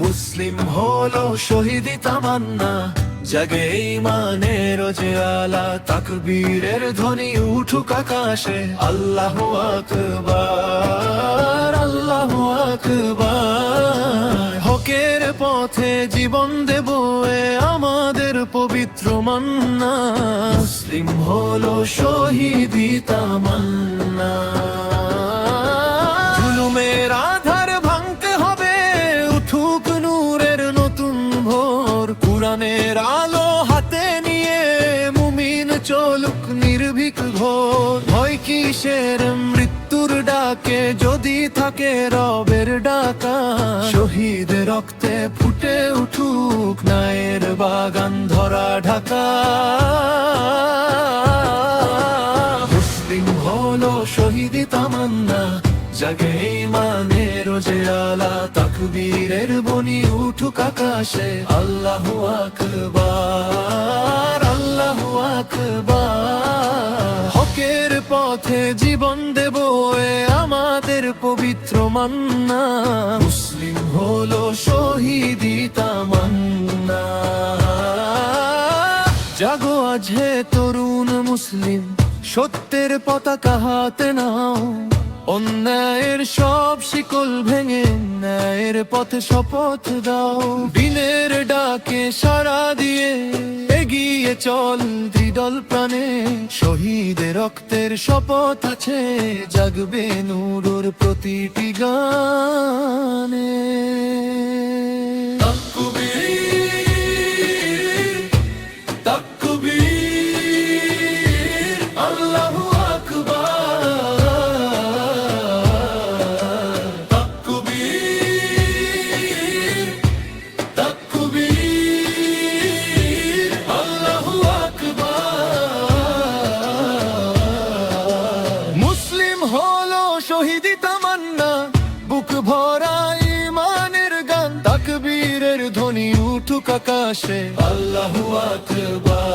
মুসলিম হলো শহীদি তামান্না, জাগে ঈমানের যে আলা, তাকবীরের ধ্বনি উঠুক আকাশে, আল্লাহু আকবার, আল্লাহু আকবার। হকের পথে জীবন দেব এ আমাদের পবিত্র মান্না, মুসলিম হলো শহীদি তামান্না। জুলুমের আধার ভাঙতে হবে, উঠুক নূরের নতুন ভোর, কুরআনের আলো হাতে নিয়ে মুমিন চলুক নির্ভীক ঘোর। ভয় কিসের মৃত্যুর ডাকে, যদি থাকে রবের ডাকা, শহীদ রক্তে ফুটে উঠুক ন্যায়ের বাগান ধরা ঢাকা। মুসলিম হলো শহীদি তামান্না, জাগে ঈমানের যে আলা, তাকবীরের ধ্বনি উঠুক আকাশে, আল্লাহু আকবার, আল্লাহু আকবার। হকের পথে জীবন দেব এ আমাদের পবিত্র মান্না, মুসলিম হলো শহীদি তামান্না। জাগো আজ হে তরুণ মুসলিম, সত্যের পতাকা হাতে নাও, অন্যায়ের সব শিকল ভেঙে ন্যায়ের পথে শপথ দাও। দিনের ডাকে সাড়া দিয়ে এগিয়ে চল দৃঢ় প্রাণে, শহীদের রক্তের শপথ আছে, জাগবে নূরের প্রতিটি গানে। তাকবীর, তাকবীর, আল্লাহু শহীদি তামান্না, বুক ভরা ঈমানের গান, তাকবীরের ধ্বনি উঠুক আকাশে, আল্লাহু আকবার।